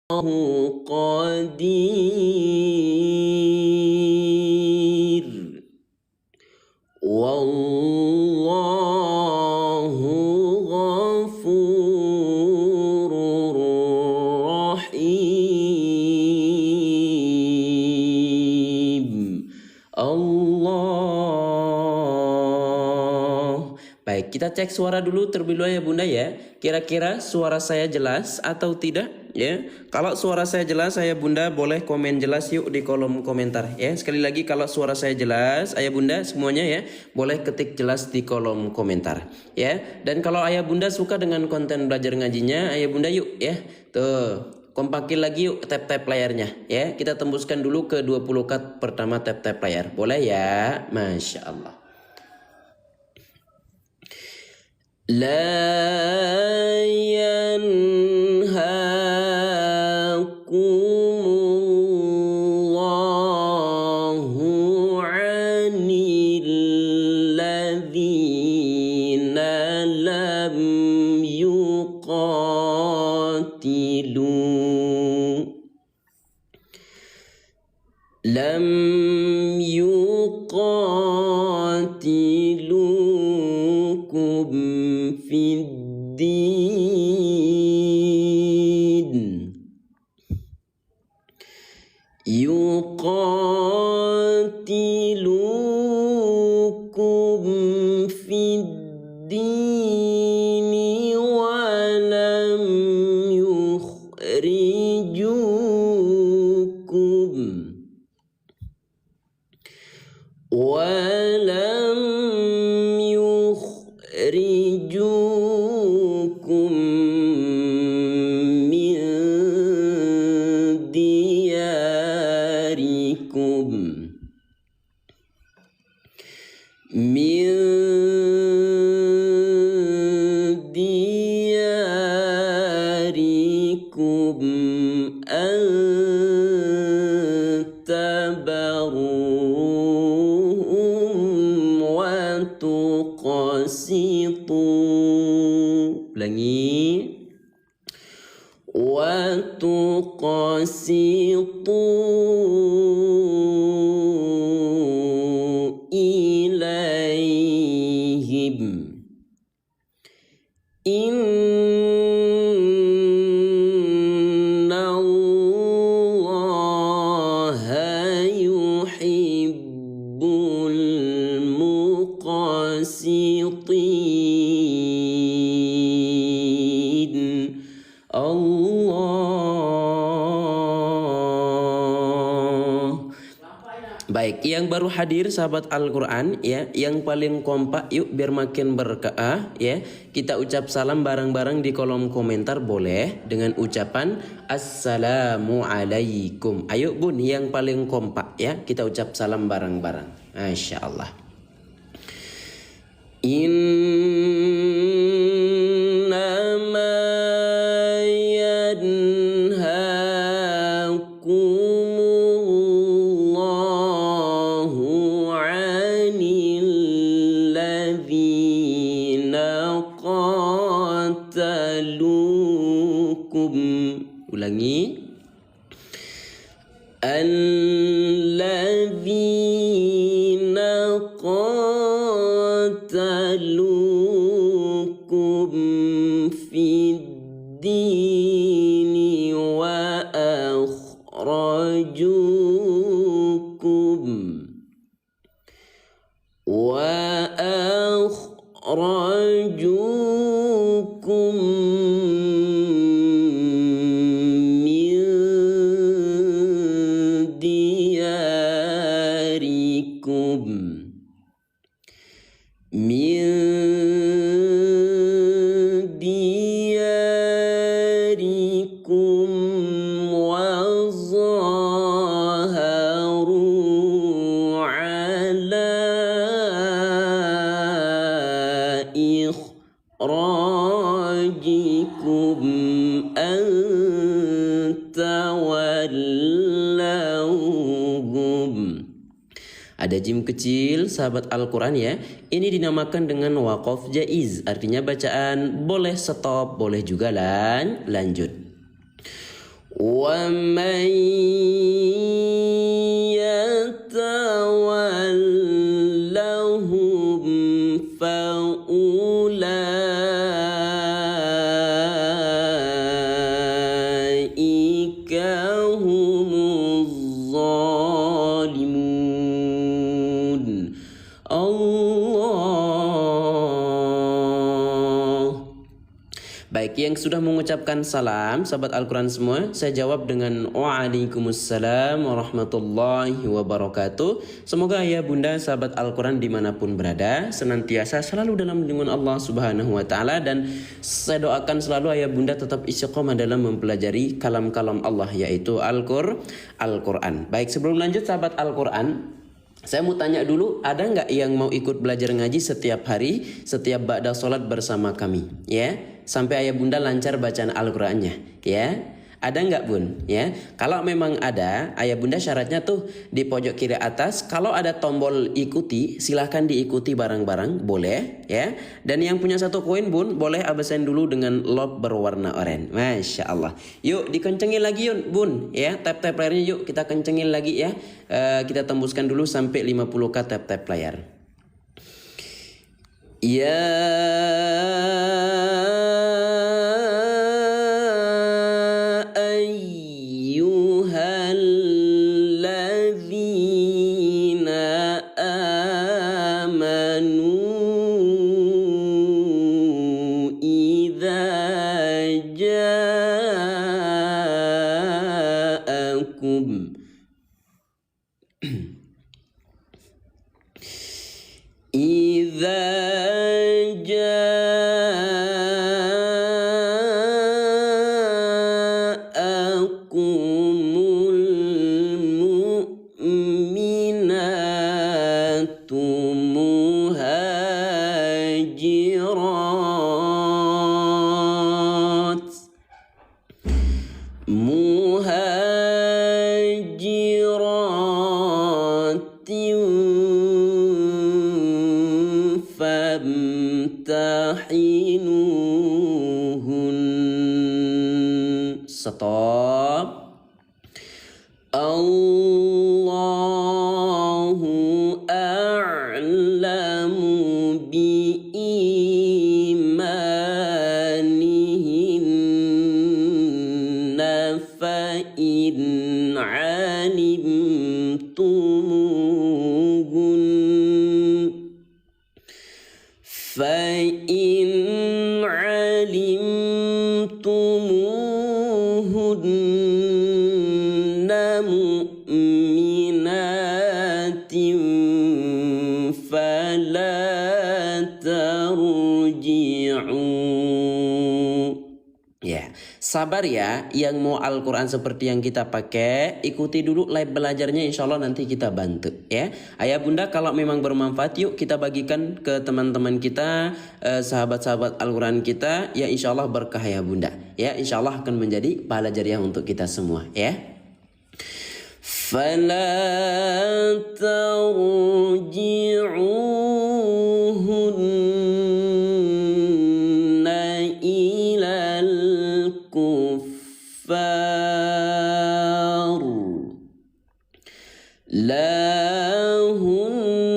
qadir. Wallahu ghafurur rahim. Allah. Baik, kita cek suara dulu terlebih dahulu ya Bunda ya. Kira-kira suara saya jelas atau tidak ya? Kalau suara saya jelas, Ayah Bunda boleh komen jelas yuk di kolom komentar ya. Sekali lagi kalau suara saya jelas, Ayah Bunda semuanya ya, boleh ketik jelas di kolom komentar ya. Dan kalau Ayah Bunda suka dengan konten belajar ngajinya, Ayah Bunda yuk ya. Tuh, kompakin lagi yuk tap-tap layarnya ya. Kita tembuskan dulu ke 20 cut pertama tap-tap layar. Boleh ya? Masya Allah. La yanhakumullahu 'anil ladzina lam yuqatilukum fid din yuqatilukum fid dini wa lam yukhrijukum walam yukhrijukum min diyarikum an tabarruhum wa tuqsitu. Ulangi. Wa tuqsitu ilaihim. Innallaha yuhibbul muqsitin. Allah. Baik, yang baru hadir sahabat Al-Quran ya, yang paling kompak yuk biar makin berkah ya. Kita ucap salam bareng-bareng di kolom komentar boleh dengan ucapan Assalamualaikum. Ayo Bun yang paling kompak ya, kita ucap salam bareng-bareng. Masya Allah. Innama yanhakumullahu 'anil ladzina qatalukum. Ulangi. Alladzina qatalukum fid dini wa akhrajukum min diyarikum wa zaharu ala ikhrajikum an tawallawhum. Ada jim kecil sahabat Al-Quran ya. Ini dinamakan dengan waqaf jaiz. Artinya bacaan boleh stop, boleh juga lanjut. ومن يتولهم فأولئك هم الظالمون. Allah. Baik, yang sudah mengucapkan salam, sahabat Al-Quran semua, saya jawab dengan Waalaikumsalam warahmatullahi wabarakatuh. Semoga ayah bunda sahabat Al-Quran dimanapun berada senantiasa selalu dalam lindungan Allah Subhanahu wa Ta'ala, dan saya doakan selalu ayah bunda tetap istiqomah dalam mempelajari kalam-kalam Allah, yaitu Al-Quran. Baik, sebelum lanjut sahabat Al-Quran, saya mau tanya dulu, ada nggak yang mau ikut belajar ngaji setiap hari, setiap ba'da sholat bersama kami? Ya, sampai ayah bunda lancar bacaan Al-Qurannya. Ya, ada nggak bun? Ya, kalau memang ada, ayah bunda syaratnya tuh di pojok kiri atas. Kalau ada tombol ikuti, silahkan diikuti bareng-bareng, boleh. Ya, dan yang punya 1 koin bun, boleh absen dulu dengan lob berwarna oranye. Masya Allah. Yuk dikencengin lagi yuk bun. Ya, tap-tap layarnya yuk kita kencengin lagi ya. Kita tembuskan dulu sampai 50k tap-tap layar. Ya ayyuhalladzina amanu idza ja'akum إذا جاءكم المؤمنات مهاجرات فامتحنوهن. Stop. Allahu a'lamu biimanihinna fa in alimtumuhun فإن علمتموهن مؤمنات فلا ترجعوا. Ya, sabar ya yang mau Al-Quran seperti yang kita pakai, ikuti dulu live belajarnya, insya Allah nanti kita bantu ya. Ayah bunda kalau memang bermanfaat yuk kita bagikan ke teman-teman kita, sahabat-sahabat Al-Quran kita, ya insya Allah berkah ya bunda. Ya insya Allah akan menjadi pahala jariah untuk kita semua ya. Fala tarji'uhunna ilal kuffar la hunna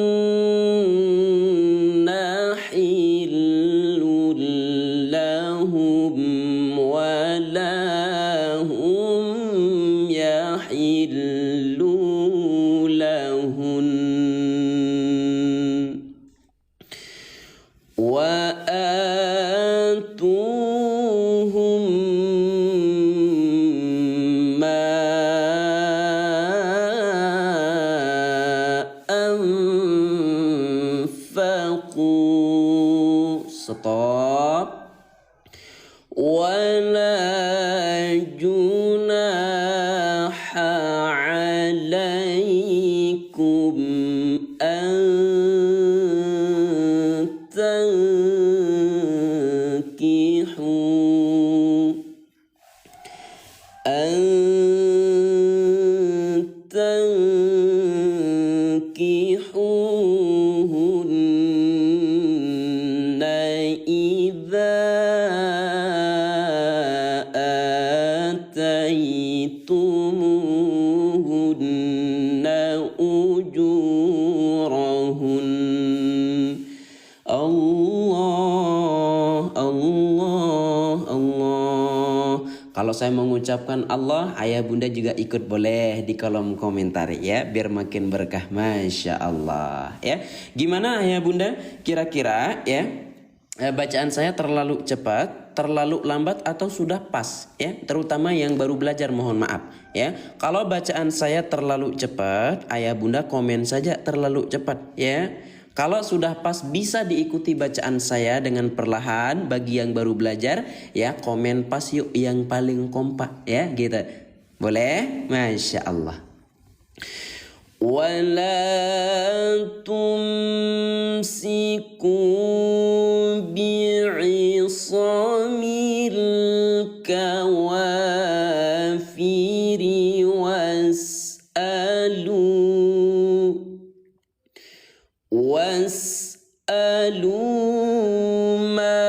hillun lahum wa la hum yahillu lahun wa atuhum ma anfaqu. Stop. Wala junaha alaikum an tankihu tankihuhunna idza آتيتموهن أجورهن Allah, Allah, Allah. Kalau saya mengucapkan Allah, ayah bunda juga ikut boleh di kolom komentar ya, biar makin berkah. Masya Allah ya. Gimana ayah bunda? Kira-kira ya, bacaan saya terlalu cepat, terlalu lambat, atau sudah pas ya? Terutama yang baru belajar, mohon maaf ya. Kalau bacaan saya terlalu cepat, ayah bunda komen saja terlalu cepat ya. Kalau sudah pas bisa diikuti bacaan saya dengan perlahan, bagi yang baru belajar ya, komen pas yuk yang paling kompak ya gitu. Boleh? Masya Allah. Wala tumsiku bi'isamil kawafiri واسألوا ما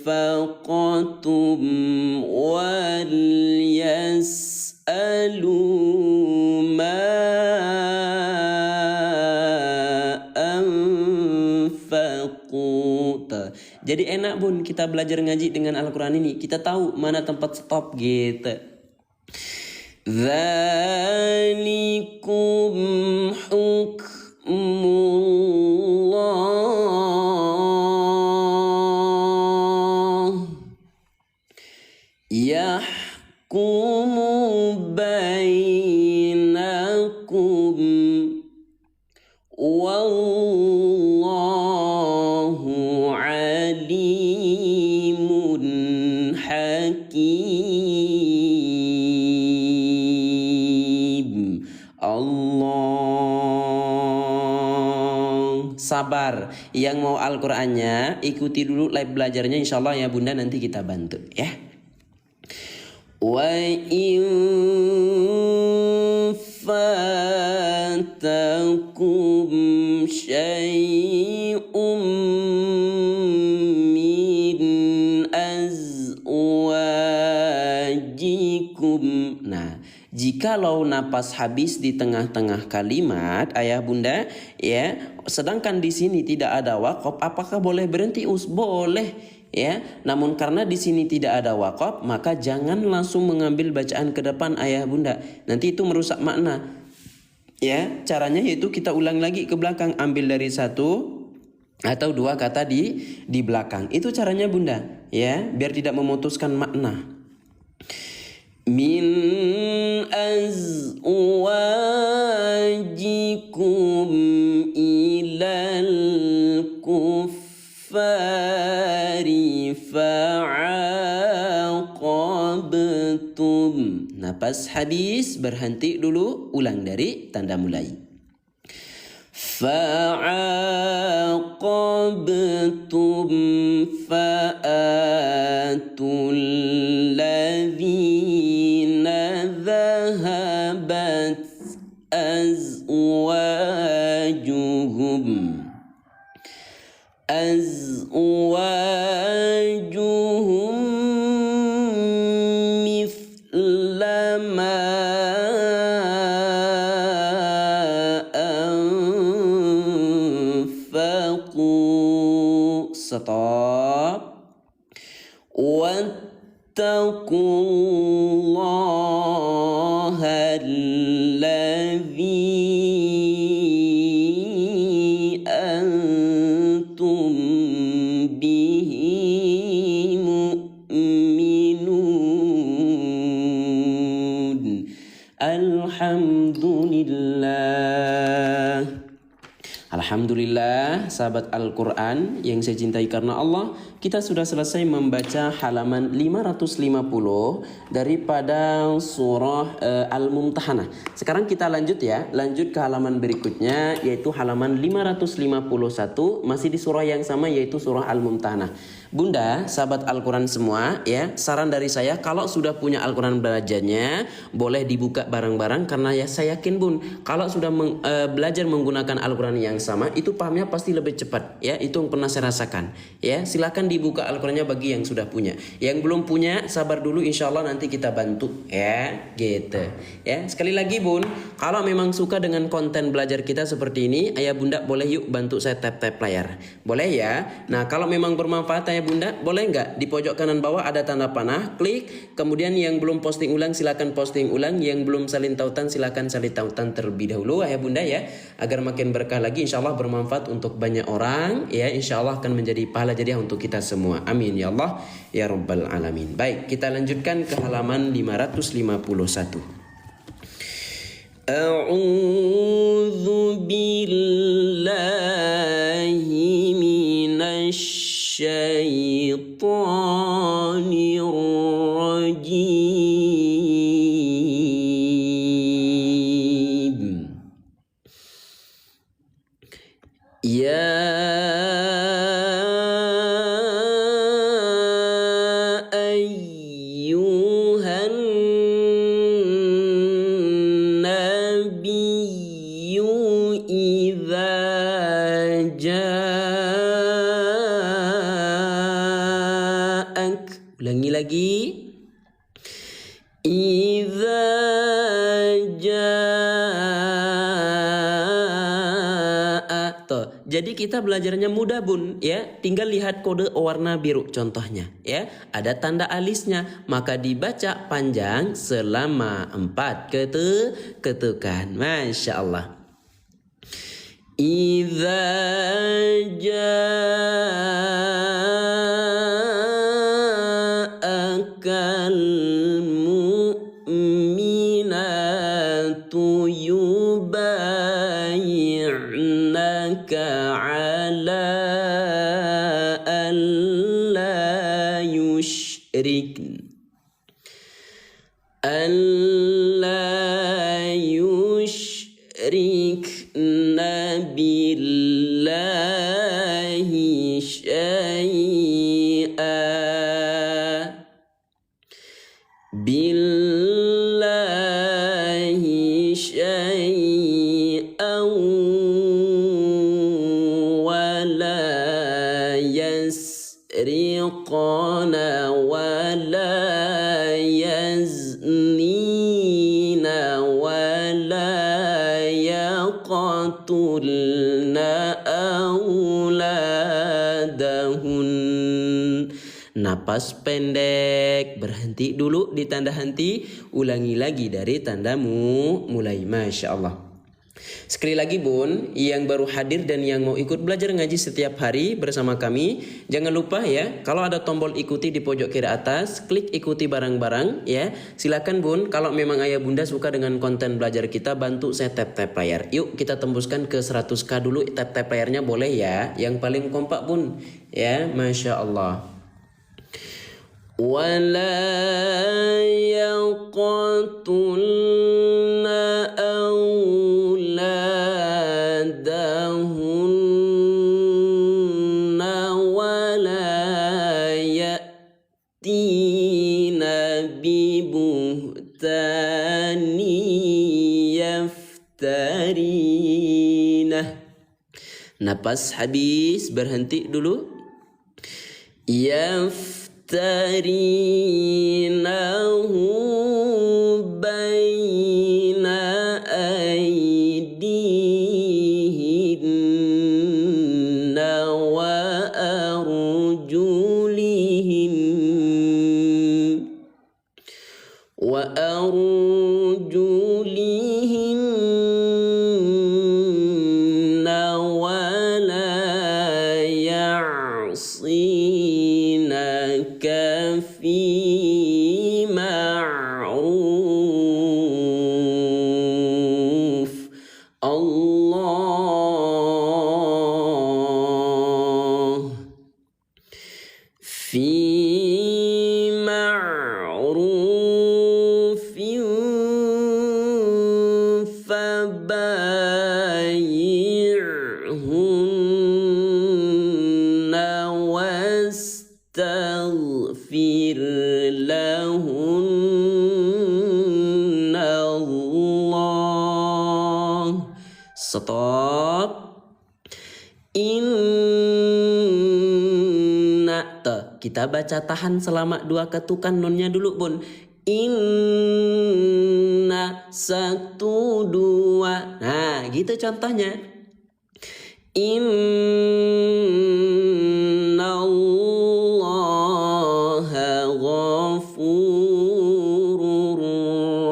أنفقتم وليسألوا ما أنفقوا. Jadi enak bun kita belajar ngaji dengan Al-Quran ini, kita tahu mana tempat stop gitu. Dzalikum hukmullah yahkumu bainakum wallahu alimun hakim. Allah. Sabar, yang mau Al-Qur'annya ikuti dulu live belajarnya, insyaallah ya bunda, nanti kita bantu ya. Wa in fatakum syai'um min azwajikum. Nah, jikalau napas habis di tengah-tengah kalimat ayah bunda ya, sedangkan di sini tidak ada waqaf, apakah boleh berhenti? Boleh ya. Namun karena di sini tidak ada waqaf, maka jangan langsung mengambil bacaan ke depan ayah bunda. Nanti itu merusak makna. Ya, caranya yaitu kita ulang lagi ke belakang, ambil dari satu atau dua kata di belakang. Itu caranya bunda ya, biar tidak memutuskan makna. Min azwajikum ilal kuffari fa'aqabtum. Napas habis berhenti dulu, ulang dari tanda mulai. Fa'aqabtum fa'atul ladhina dhahabat azwajuhum mithla ma anfaqu. Stop. Wattaqullaha alladhi antum bihi mu'minun. Alhamdulillah. Alhamdulillah, sahabat Al-Quran yang saya cintai karena Allah, kita sudah selesai membaca halaman 550 daripada surah Al-Mumtahanah. Sekarang kita lanjut ya, lanjut ke halaman berikutnya, yaitu halaman 551, masih di surah yang sama, yaitu surah Al-Mumtahanah. Bunda, sahabat Al-Quran semua ya, saran dari saya, kalau sudah punya Al-Quran belajarnya, boleh dibuka bareng-bareng, karena ya saya yakin bun, kalau sudah belajar menggunakan Al-Quran yang sama, sama, itu pahamnya pasti lebih cepat ya. Itu yang pernah saya rasakan ya. Silakan dibuka Al-Qur'annya bagi yang sudah punya. Yang belum punya sabar dulu, insya Allah nanti kita bantu ya, gitu ya. Sekali lagi Bun, kalau memang suka dengan konten belajar kita seperti ini, ayah bunda boleh yuk bantu saya tap layar, boleh ya. Nah kalau memang bermanfaat ayah bunda, boleh nggak di pojok kanan bawah ada tanda panah, klik. Kemudian yang belum posting ulang silakan posting ulang, yang belum salin tautan silakan salin tautan terlebih dahulu ayah bunda ya, agar makin berkah lagi, insya Allah bermanfaat untuk banyak orang ya. Insya Allah akan menjadi pahala jadiah untuk kita semua, amin ya Allah ya rabbal alamin. Baik, kita lanjutkan ke halaman 551. A'udzu billahi minasy syaitonir rajim. Ya ayyuhan nabiyyu idza ja'ak, ulangi lagi, idza jadi kita belajarnya mudah Bun ya, tinggal lihat kode warna biru contohnya ya, ada tanda alisnya, maka dibaca panjang selama 4 ketukan. Masya Allah. Idza ja'akal mu'minatu yubayi'naka ala alla yushrikna billahi syai'a wala yasriqana wala yaznina wala yaqtulna auladahun. Napas pendek, berhenti dulu di tanda henti, ulangi lagi dari tandamu mulai. Masya Allah. Sekali lagi Bun, yang baru hadir dan yang mau ikut belajar ngaji setiap hari bersama kami, jangan lupa ya, kalau ada tombol ikuti di pojok kiri atas, klik ikuti barang-barang ya. Silakan Bun, kalau memang ayah bunda suka dengan konten belajar kita, bantu saya tap layar. Yuk kita tembuskan ke 100k dulu, tap layarnya boleh ya, yang paling kompak Bun ya. Masya Allah. ولا يقتلن أولادهن ولا يأتين ببهتان يفترينه. Napas habis, berhenti dulu. يفترينه بين أيديهن وأرجلهن ولا يعصينك في معروف. الله في معروف فبايعهن واستغفر لهن الله. Stop. Kita baca tahan selama 2 ketukan nunnya dulu bun. Inna 1 2. Nah, gitu contohnya. Innallaha ghafurur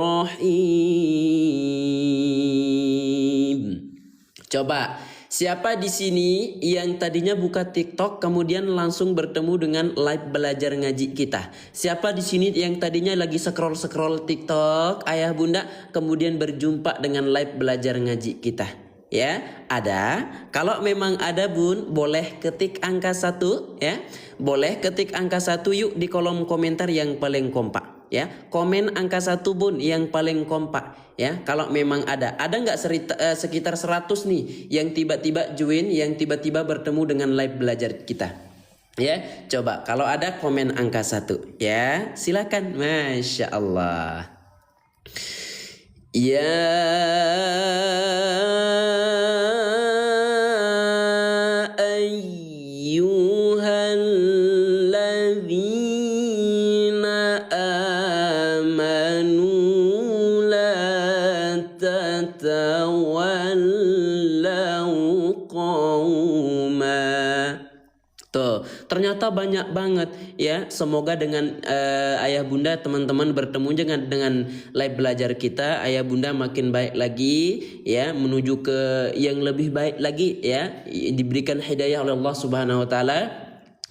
rahim. Coba, siapa di sini yang tadinya buka TikTok kemudian langsung bertemu dengan live belajar ngaji kita? Siapa di sini yang tadinya lagi scroll TikTok, ayah bunda, kemudian berjumpa dengan live belajar ngaji kita? Ya, ada. Kalau memang ada bun, boleh ketik angka 1 ya. Boleh ketik angka 1 yuk di kolom komentar yang paling kompak ya. Komen angka 1 bun yang paling kompak ya. Kalau memang ada nggak sekitar 100 nih yang tiba-tiba join, yang tiba-tiba bertemu dengan live belajar kita? Ya, coba kalau ada komen angka 1 ya. Silakan. Masya Allah. Ya ayyuhalladzina amanu la tatawallaw qawma. Tuh, ternyata banyak banget ya. Semoga dengan ayah bunda teman-teman bertemu dengan live belajar kita, ayah bunda makin baik lagi ya, menuju ke yang lebih baik lagi ya, diberikan hidayah oleh Allah Subhanahu wa taala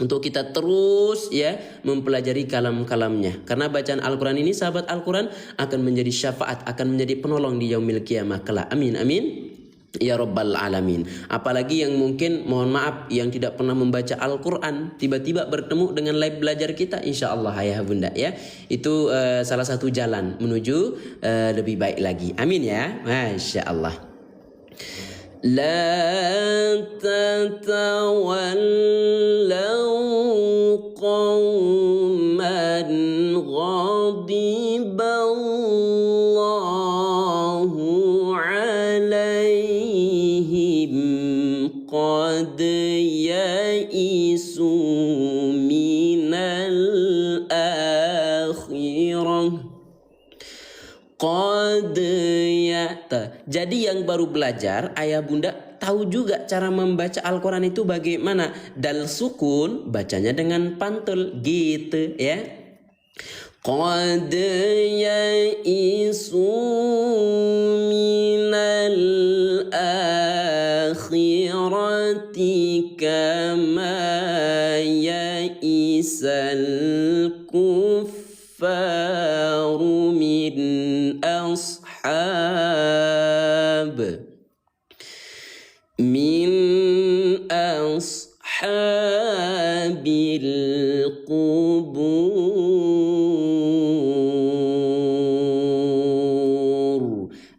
untuk kita terus ya mempelajari kalam-kalamnya. Karena bacaan Al-Qur'an ini, sahabat Al-Qur'an, akan menjadi syafaat, akan menjadi penolong di yaumil qiyamah kelak. Amin amin. Ya Rabbal Alamin. Apalagi yang mungkin, mohon maaf, yang tidak pernah membaca Al-Quran, tiba-tiba bertemu dengan live belajar kita, insya Allah ayah bunda ya. Itu salah satu jalan menuju lebih baik lagi. Amin ya. Masya Allah. La tatawallaw qawman ghadiballahu alaihim qad yaisu minal akhirah. Jadi yang baru belajar, ayah bunda tahu juga cara membaca Al-Quran itu bagaimana. Dal sukun bacanya dengan pantul gitu ya. Qad yaisu minal akhirati kama yaisal kuffaru min ashabil qubur.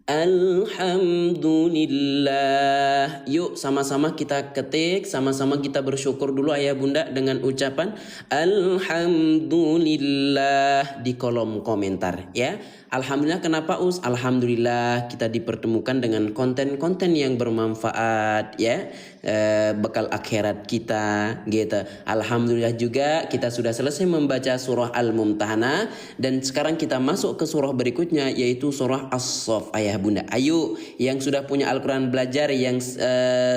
Alhamdulillah. Yuk sama-sama kita ketik, sama-sama kita bersyukur dulu ayah bunda dengan ucapan Alhamdulillah di kolom komentar ya. Alhamdulillah, kenapa Us? Alhamdulillah kita dipertemukan dengan konten-konten yang bermanfaat ya, bekal akhirat kita gitu. Alhamdulillah juga kita sudah selesai membaca surah Al-Mumtahanah dan sekarang kita masuk ke surah berikutnya yaitu surah As-Saff ayah bunda. Ayo yang sudah punya Al-Quran belajar yang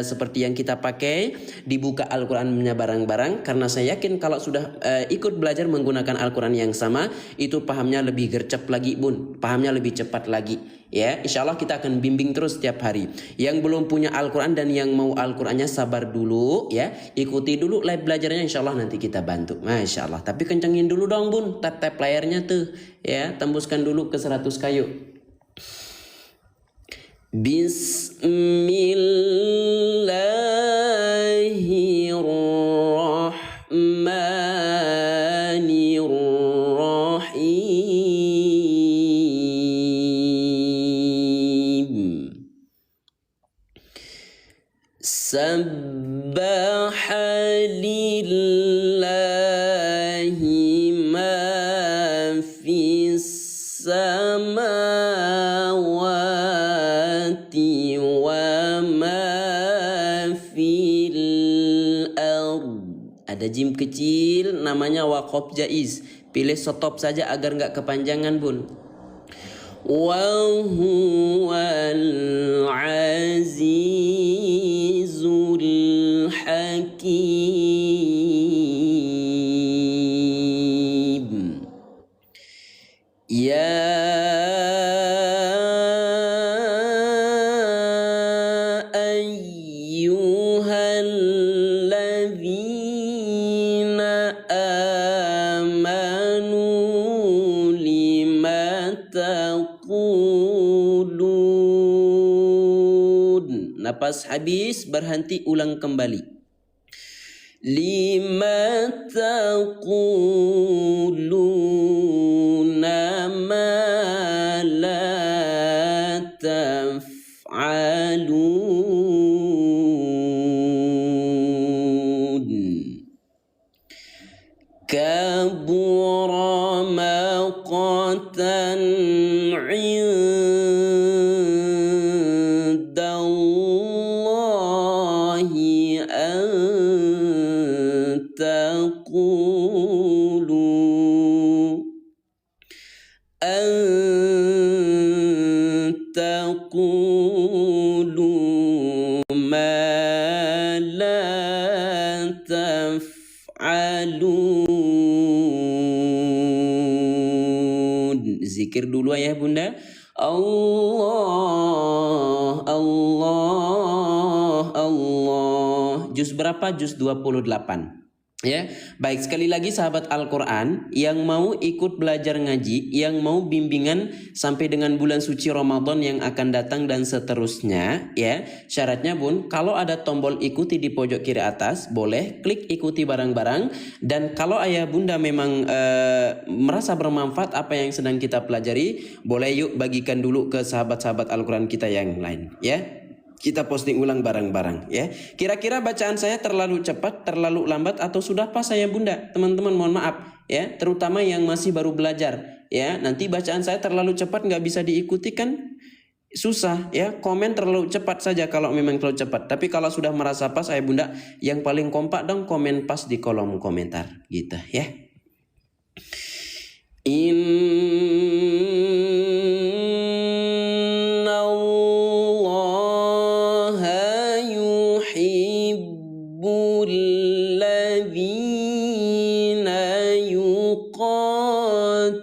seperti yang kita pakai, dibuka Al-Qurannya bareng-bareng, karena saya yakin kalau sudah ikut belajar menggunakan Al-Quran yang sama itu pahamnya lebih gercep lagi bun. Pahamnya lebih cepat lagi ya. Insya Allah kita akan bimbing terus setiap hari. Yang belum punya Al-Quran dan yang mau Al-Qurannya sabar dulu ya, ikuti dulu live belajarnya, insya Allah nanti kita bantu. Masya Allah. Tapi kencengin dulu dong bun tap-tap layarnya tuh ya, tembuskan dulu ke 100 kayu. Bismillahirrahmanirrahim. Sabbaha lillahi ma fis samawati wa ma fil ard. Ada Ada jim kecil namanya waqaf jaiz. Pilih stop saja agar nggak kepanjangan bun. Wa huwal azizul hakim. Ya ayyuhalladzina amanu lima taqulun. Napas habis berhenti ulang kembali. Lima taquluna ma la taf'alun. Kabura maqatan 'indallahi an taqulu ma la taf'alun. Zikir dulu ya bunda. Allah, Allah, Allah. Juz berapa? Juz 28. Ya, baik, sekali lagi sahabat Al-Quran yang mau ikut belajar ngaji, yang mau bimbingan sampai dengan bulan suci Ramadan yang akan datang dan seterusnya, ya, syaratnya bun, kalau ada tombol ikuti di pojok kiri atas, boleh klik ikuti bareng-bareng. Dan kalau ayah bunda memang merasa bermanfaat apa yang sedang kita pelajari, boleh yuk bagikan dulu ke sahabat-sahabat Al-Quran kita yang lain, ya. Kita posting ulang bareng-bareng ya. Kira-kira bacaan saya terlalu cepat, terlalu lambat atau sudah pas saya bunda? Teman-teman mohon maaf ya, terutama yang masih baru belajar ya. Nanti bacaan saya terlalu cepat nggak bisa diikuti kan susah ya. Komen terlalu cepat saja kalau memang terlalu cepat. Tapi kalau sudah merasa pas saya bunda, yang paling kompak dong komen pas di kolom komentar gitu ya.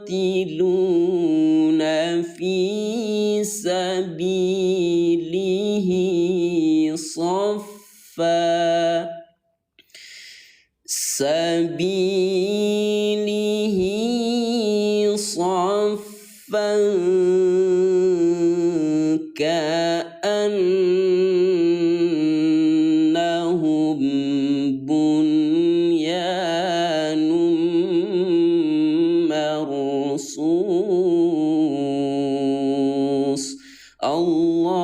Yuqatiluna fi sabilihi saffa ka'annahum bunyanun marsus. Allah.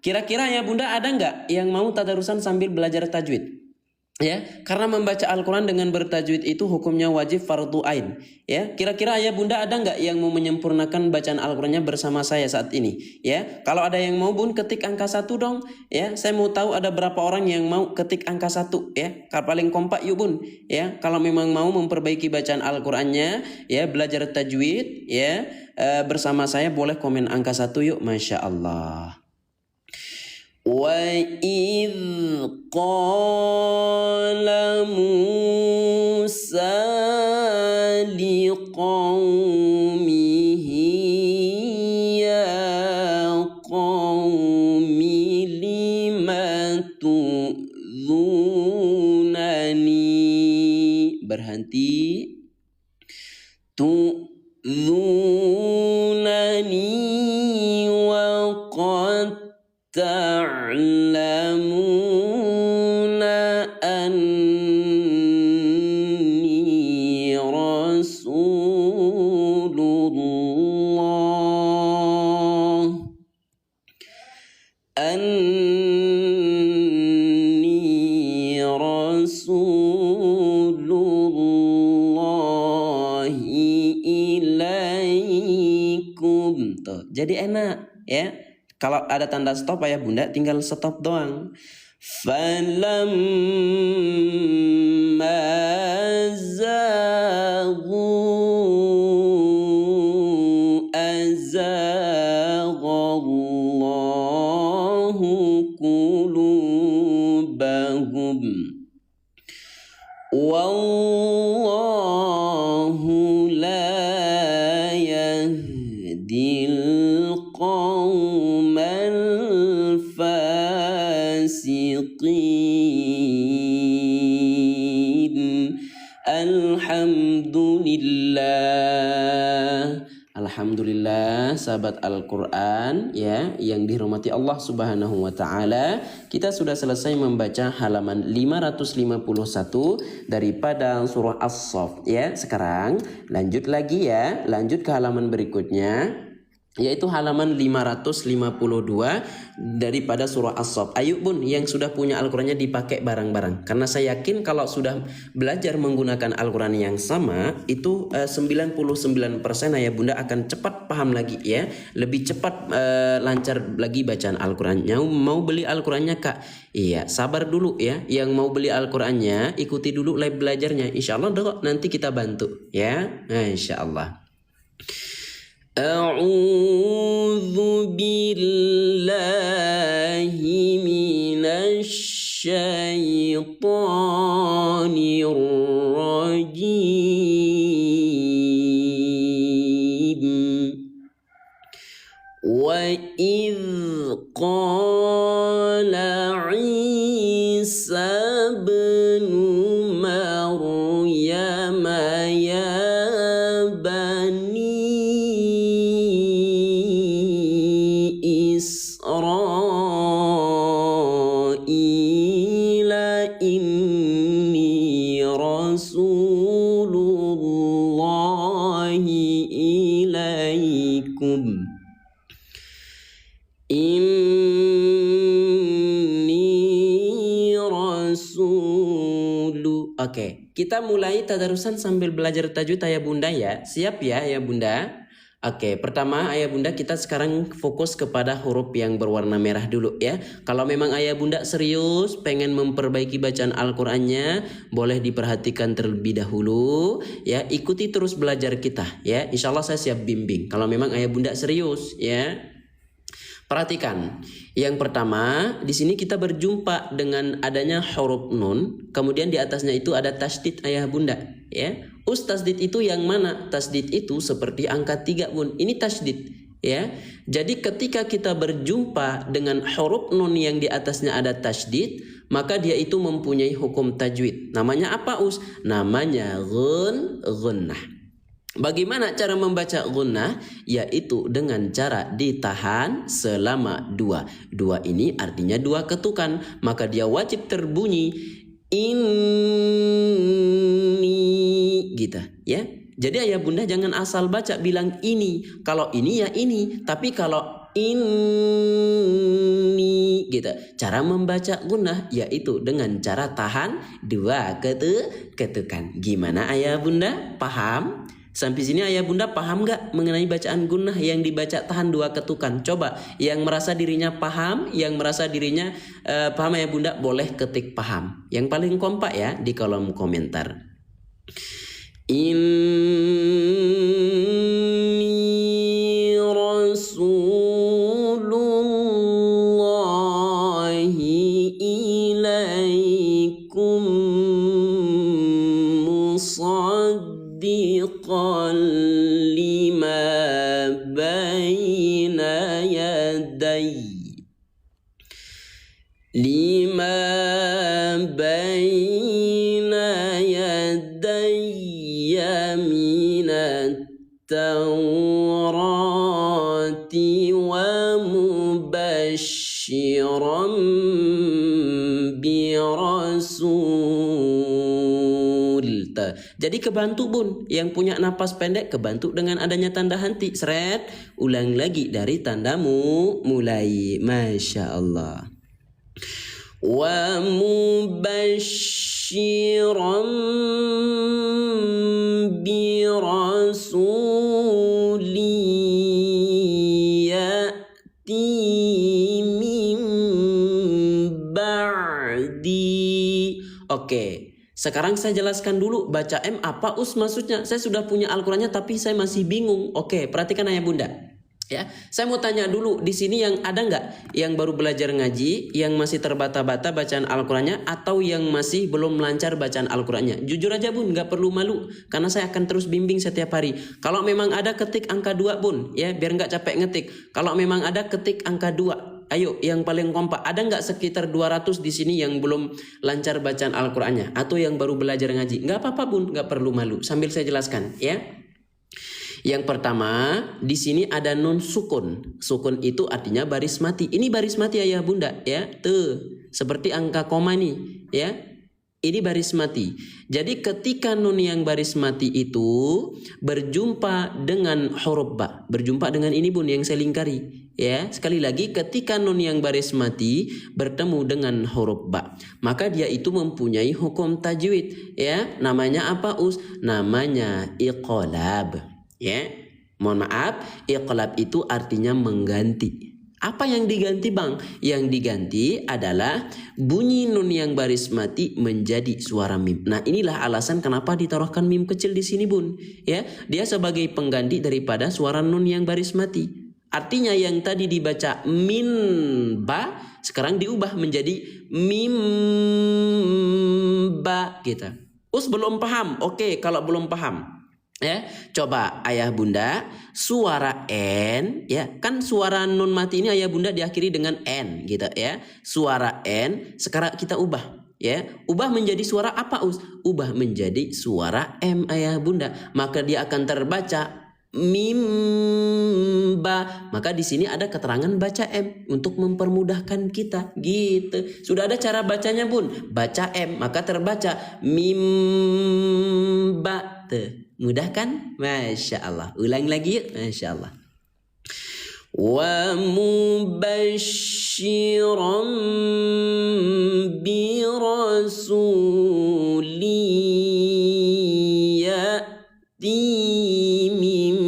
Kira-kira ya bunda ada nggak yang mau tadarusan sambil belajar tajwid? Ya, karena membaca Al-Quran dengan bertajwid itu hukumnya wajib fardu ain. Ya, kira-kira ayah bunda ada nggak yang mau menyempurnakan bacaan Al-Qurannya bersama saya saat ini? Ya, kalau ada yang mau bun ketik angka 1 dong. Ya, saya mau tahu ada berapa orang yang mau ketik angka 1 ya. Kalau paling kompak yuk bun. Ya, kalau memang mau memperbaiki bacaan Al-Qurannya, ya belajar tajwid, ya bersama saya boleh komen angka 1 yuk, masya Allah. وَإِذْ قَالَ مُوسَى لِقَوْمِهِ يَا قَوْمِ لِمَ تُؤْذُونَنِي. Berhenti. تُؤْذُونَنِي وَقَدْ تعلمون أني رسول الله إليكم. Tuh, jadi enak ya. Kalau ada tanda stop ayah bunda tinggal stop doang. فلما زاغوا أزاغ الله قلوبهم والله لا يهدي القوم الفاسقين. Alhamdulillah sahabat Al-Quran ya yang dirahmati Allah Subhanahu wa taala, kita sudah selesai membaca halaman 551 daripada surah As-Saff ya. Sekarang lanjut lagi ya, lanjut ke halaman berikutnya yaitu halaman 552 daripada surah As-Saff. Ayo bun yang sudah punya Al-Qurannya dipakai bareng-bareng, karena saya yakin kalau sudah belajar menggunakan Al-Quran yang sama itu 99% ayah bunda akan cepat paham lagi ya, lebih cepat lancar lagi bacaan Al-Qurannya. Mau beli Al-Qurannya kak? Iya, sabar dulu ya. Yang mau beli Al-Qurannya ikuti dulu live belajarnya, insya Allah dok nanti kita bantu ya, insya Allah. A'udzu billahi minasy syaithanir rajim. Wa idz qala Isa ibn Maryam ya bani Israila inni rasulullahi ilaikum inni rasulu. Oke, kita mulai tadarusan sambil belajar tajwid ayah bunda ya. Siap ya ayah bunda? Oke, pertama ayah bunda kita sekarang fokus kepada huruf yang berwarna merah dulu ya. Kalau memang ayah bunda serius pengen memperbaiki bacaan Al-Qur'annya, boleh diperhatikan terlebih dahulu ya. Ikuti terus belajar kita ya. Insya Allah saya siap bimbing kalau memang ayah bunda serius ya. Perhatikan, yang pertama di sini kita berjumpa dengan adanya huruf nun, kemudian di atasnya itu ada tasdid ayah bunda ya. Tasdid itu yang mana? Tasdid itu seperti angka 3 bun. Ini tasdid ya. Jadi ketika kita berjumpa dengan huruf nun yang di atasnya ada tasdid, maka dia itu mempunyai hukum tajwid. Namanya apa us? Namanya gunnah. Bagaimana cara membaca gunnah? Yaitu dengan cara ditahan selama 2. 2 ini artinya 2 ketukan, maka dia wajib terbunyi ini gitu ya. Jadi ayah bunda jangan asal baca bilang ini. Kalau ini ya ini, tapi kalau ini gitu. Cara membaca gunnah yaitu dengan cara tahan 2 ketukan. Gimana ayah bunda? Paham? Sampai sini ayah bunda paham gak mengenai bacaan gunnah yang dibaca tahan 2 ketukan? Coba yang merasa dirinya paham, yang merasa dirinya paham ayah bunda boleh ketik paham. Yang paling kompak ya di kolom komentar. Inni rasulullahi ilaikum musaddiqan lima baina yadayya minat Taurati wa mubashiran bi rasul. Jadi kebantu bun, yang punya napas pendek kebantu dengan adanya tanda henti. Seret, ulang lagi dari tandamu mulai. Masya Allah. Wa mubashiran bi rasuli ya'ti min ba'di Oke. Sekarang saya jelaskan dulu baca M apa maksudnya. Saya sudah punya Al-Qur'annya tapi saya masih bingung. Oke, perhatikan ayah bunda. Ya, saya mau tanya dulu di sini yang ada nggak yang baru belajar ngaji, yang masih terbata-bata bacaan Al-Qur'annya atau yang masih belum lancar bacaan Al-Qur'annya? Jujur aja bun, nggak perlu malu karena saya akan terus bimbing setiap hari. Kalau memang ada ketik angka 2 bun, ya biar nggak capek ngetik. Kalau memang ada ketik angka 2. Ayo yang paling kompak, ada nggak sekitar 200 di sini yang belum lancar bacaan Al-Qur'annya atau yang baru belajar ngaji? Nggak apa-apa bun, nggak perlu malu. Sambil saya jelaskan ya. Yang pertama, di sini ada nun sukun. Sukun itu artinya baris mati. Ini baris mati ayah bunda ya. Tuh, seperti angka koma nih ya. Ini baris mati. Jadi ketika nun yang baris mati itu berjumpa dengan huruf ba, berjumpa dengan ini bun yang saya lingkari ya. Sekali lagi, ketika nun yang baris mati bertemu dengan huruf ba, maka dia itu mempunyai hukum tajwid ya. Namanya apa Namanya iqlab. Ya, mohon maaf, iqlab itu artinya mengganti. Apa yang diganti bang? Yang diganti adalah bunyi nun yang baris mati menjadi suara mim. Nah inilah alasan kenapa ditaruhkan mim kecil di sini bun. Ya, dia sebagai pengganti daripada suara nun yang baris mati. Artinya yang tadi dibaca min ba sekarang diubah menjadi mim ba kita. Belum paham? Oke, kalau belum paham. Ya, coba ayah bunda suara n ya, kan suara nun mati ini ayah bunda diakhiri dengan n gitu ya. Suara n sekarang kita ubah ya. Ubah menjadi suara apa Ubah menjadi suara m ayah bunda. Maka dia akan terbaca mimba. Maka di sini ada keterangan baca m untuk mempermudahkan kita gitu. Sudah ada cara bacanya bun. Baca m maka terbaca mimba. Mudah kan? Masya Allah. Ulang lagi yuk. Masya Allah. Wa mubashiran bi rasuli ya'ti min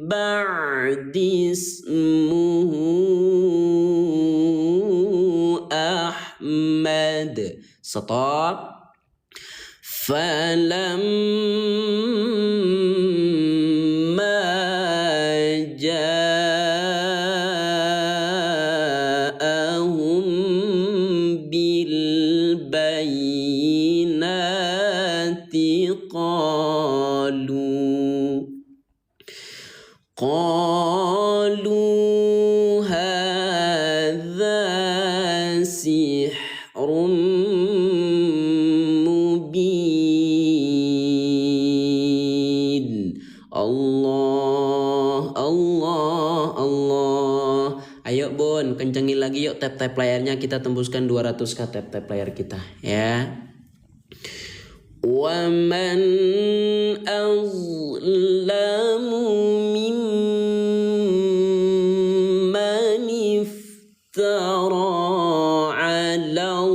ba'di ismuhu Ahmad. Stop. فَلَمَّا جَاءَهُم بِالْبَيِّنَاتِ قالوا هذا سحر Allah. Ayo Bun, kencengin lagi yuk tap-tap layarnya, kita tembuskan 200k tap-tap layar kita ya. Wa man azlamu mimman iftara 'ala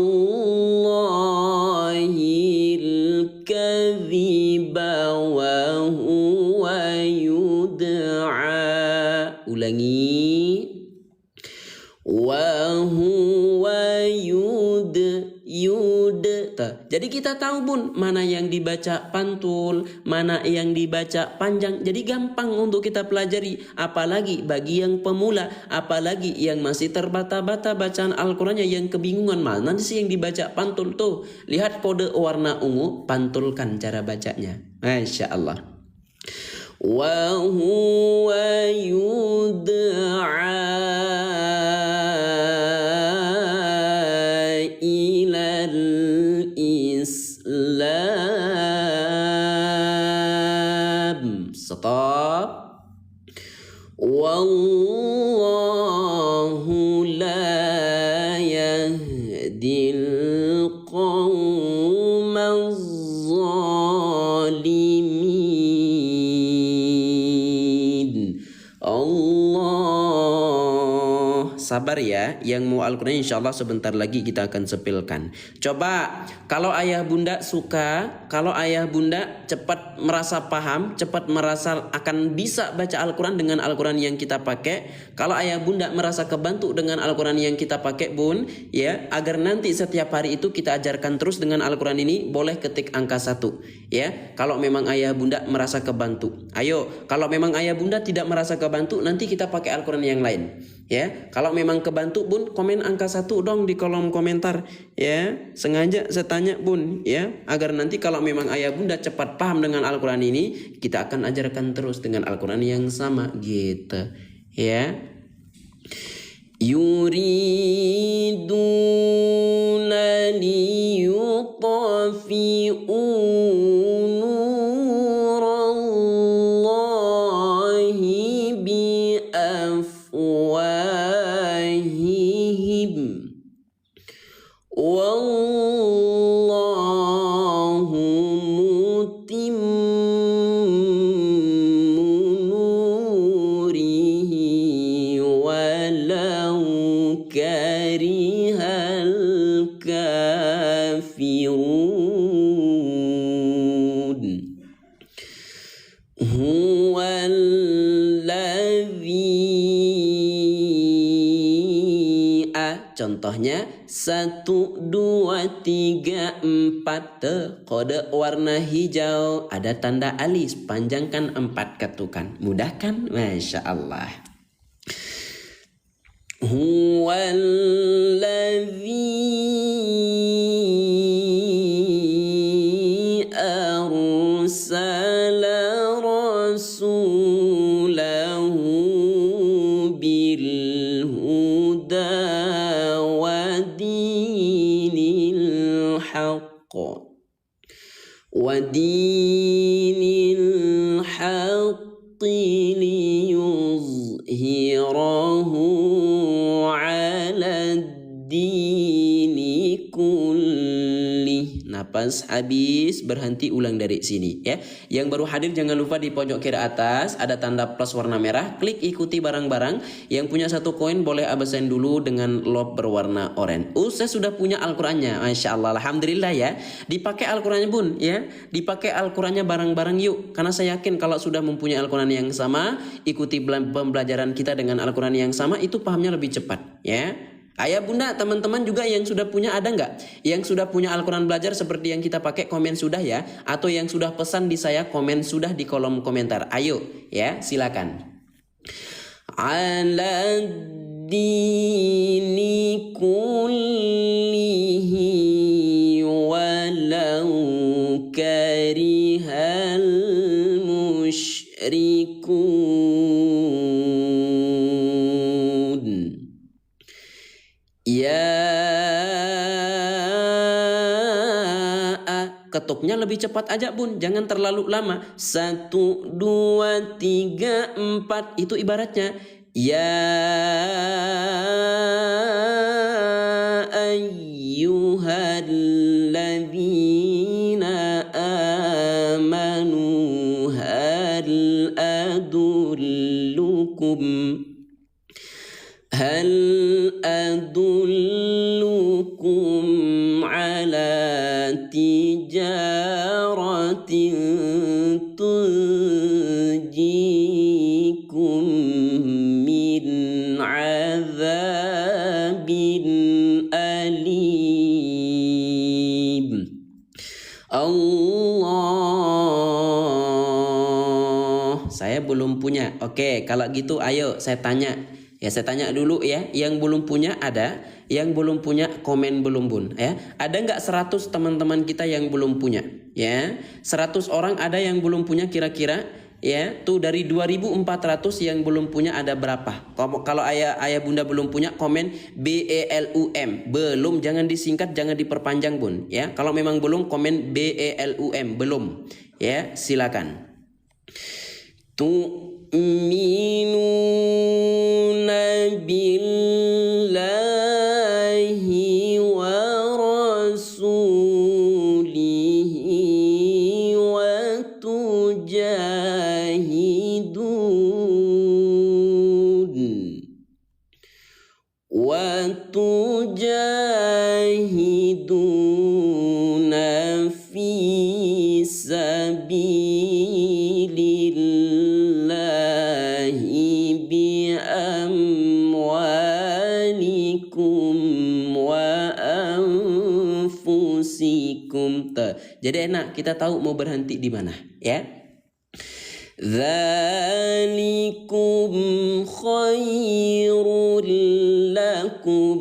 Allahil kadhiba wa huwa yud'a. Ulangi. Wa huwa yud. Jadi kita tahu Bun, mana yang dibaca pantul, mana yang dibaca panjang. Jadi gampang untuk kita pelajari. Apalagi bagi yang pemula, apalagi yang masih terbata-bata bacaan Al-Qur'annya, yang kebingungan mana sih yang dibaca pantul tuh. Lihat kode warna ungu, pantulkan cara bacanya. Masya Allah. Wa huwa yud'a ilal Islam. Stop. Wallahu la yahdil qawmaz zalimin. Allah sabar ya. Yang mau Al-Quran insya Allah sebentar lagi kita akan sepilkan. Coba kalau ayah bunda suka, kalau ayah bunda cepat merasa paham, cepat merasa akan bisa baca Al-Quran dengan Al-Quran yang kita pakai. Kalau ayah bunda merasa kebantu dengan Al-Quran yang kita pakai bun, ya, agar nanti setiap hari itu kita ajarkan terus dengan Al-Quran ini, boleh ketik angka 1 ya. Kalau memang ayah bunda merasa kebantu. Ayo, kalau memang ayah bunda tidak merasa kebantu, nanti kita pakai Al-Quran yang lain ya. Kalau memang kebantu bun, komen angka 1 dong di kolom komentar ya. Sengaja saya tanya bun ya, agar nanti kalau memang ayah bunda cepat paham dengan Al-Quran ini, kita akan ajarkan terus dengan Al-Quran yang sama gitu ya. Yuriduna liyutfi'u nurallahi biafwahihim wallahu mutimmu nurihi walau karihal kafirun. Huwallazi contohnya 1, 2, 3, 4 kode warna hijau, ada tanda alis, panjangkan 4 ketukan. Mudah kan? Masya Allah. Huwallazi arsala rasulahu bil huda wa dinil haqq liyuzhirahu ala dini kullih. Napas habis, berhenti, ulang dari sini ya. Yang baru hadir jangan lupa di pojok kiri atas ada tanda plus warna merah, klik ikuti barang-barang. Yang punya 1 koin boleh absen dulu dengan lob berwarna oranye. Saya sudah punya Al-Qurannya, Masya Allah, Alhamdulillah ya. Dipakai Al-Qurannya bun ya, dipakai Al-Qurannya bareng-bareng yuk. Karena saya yakin kalau sudah mempunyai Al-Quran yang sama, ikuti pembelajaran kita dengan Al-Quran yang sama, itu pahamnya lebih cepat ya. Ayah bunda teman-teman juga yang sudah punya, ada nggak yang sudah punya Al-Quran belajar seperti yang kita pakai? Komen sudah ya. Atau yang sudah pesan di saya, komen sudah di kolom komentar. Ayo ya, silakan. Ala dini kullihi walau karihal musyrikun. Ya, ketuknya lebih cepat aja bun, jangan terlalu lama. 1, 2, 3, 4 itu ibaratnya ya ayyuhalladzina amanu hal adullukum ala tijaratin tunjikum min azabin alim. Allah, saya belum punya. Oke, kalau gitu ayo saya tanya. Ya, saya tanya dulu ya, yang belum punya ada, yang belum punya komen belum bun ya. Ada nggak 100 teman-teman kita yang belum punya ya? 100 orang ada yang belum punya kira-kira ya. Tuh dari 2400 yang belum punya ada berapa? Kalau ayah bunda belum punya, komen BELUM. Belum, jangan disingkat, jangan diperpanjang bun ya. Kalau memang belum, komen BELUM, belum ya, silakan. Tu'minuna billahi wa rasulihi wa tujahidun Jadi enak kita tahu mau berhenti di mana, ya. Dzalikum khairul lakum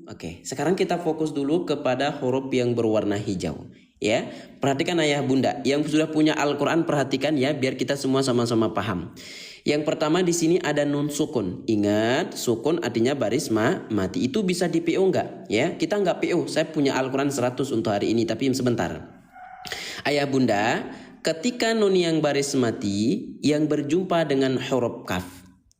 Oke, sekarang kita fokus dulu kepada huruf yang berwarna hijau. Ya, perhatikan ayah bunda yang sudah punya Al-Quran, perhatikan ya biar kita semua sama-sama paham. Yang pertama di sini ada nun sukun. Ingat, sukun artinya baris mati. Itu bisa di PO enggak? Ya, kita enggak PO. Saya punya Al-Quran 100 untuk hari ini, tapi sebentar. Ayah bunda, ketika nun yang baris mati yang berjumpa dengan huruf kaf,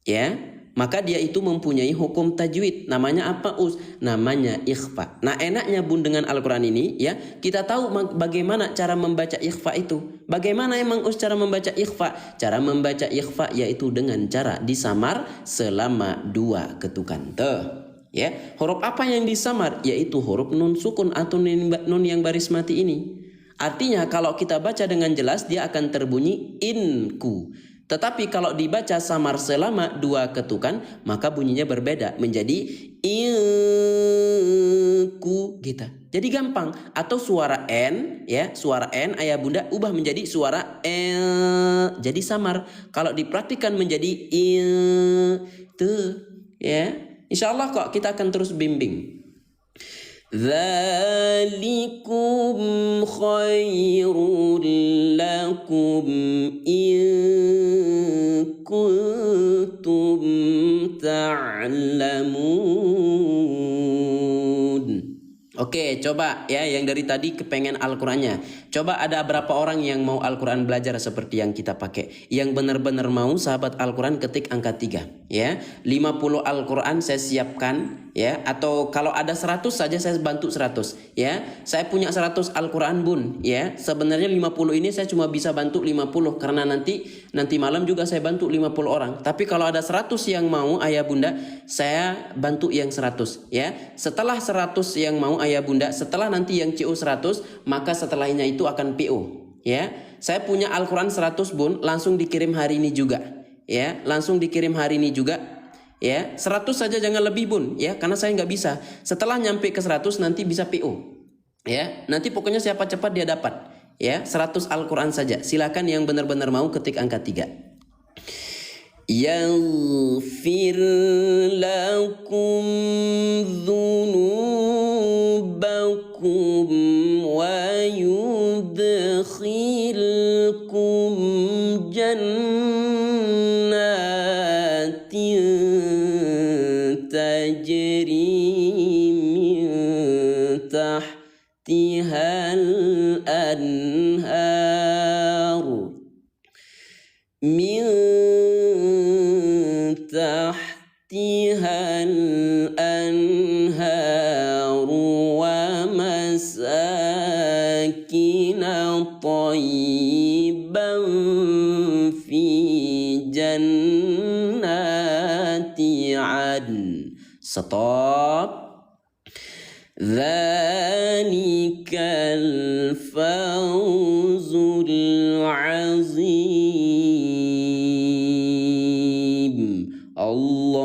ya, maka dia itu mempunyai hukum tajwid. Namanya apa, Us? Namanya ikhfa. Nah, enaknya bun dengan Al-Quran ini, ya, kita tahu bagaimana cara membaca ikhfa itu. Bagaimana emang, Us, cara membaca ikhfa? Cara membaca ikhfa yaitu dengan cara disamar selama 2 ketukan. Tuh, ya. Huruf apa yang disamar? Yaitu huruf nun sukun atau nun yang baris mati ini. Artinya kalau kita baca dengan jelas dia akan terbunyi inku. Tetapi kalau dibaca samar selama 2 ketukan maka bunyinya berbeda menjadi ilku gitu. Jadi gampang. Atau suara N, ya, suara N ayah bunda ubah menjadi suara L. Jadi samar. Kalau dipraktikkan menjadi il tuh, ya. Insya Allah kok kita akan terus bimbing. Dzalikum khairul lakum in kuntum ta'lamun. Oke, coba ya yang dari tadi kepengen Al-Qurannya. Coba ada berapa orang yang mau Al-Quran belajar seperti yang kita pakai. Yang benar-benar mau sahabat Al-Quran ketik angka 3. Ya, 50 Al-Quran saya siapkan. Ya, atau kalau ada 100 saja saya bantu 100. Ya, saya punya 100 Al-Quran bun. Ya, sebenarnya 50 ini saya cuma bisa bantu 50. Karena nanti malam juga saya bantu 50 orang. Tapi kalau ada 100 yang mau ayah bunda, saya bantu yang 100. Ya, setelah 100 yang mau ayah bunda, setelah nanti yang CO 100, maka setelahnya itu akan PO. Ya, saya punya Al-Quran 100 bun, langsung dikirim hari ini juga. Ya, langsung dikirim hari ini juga. Ya, 100 saja jangan lebih bun, ya, karena saya nggak bisa. Setelah nyampe ke 100 nanti bisa PO. Ya, nanti pokoknya siapa cepat dia dapat. Ya, 100 Al-Quran saja. Silakan yang benar-benar mau ketik angka 3. Yaghfir lakum dzunubakum wa yudkhilkum jannatin tajri min tahtihal anhar min tahtihal anhar wa masakin tayyiban fi jannati adn. Stop. Dzalikal fawzul azim. Allah.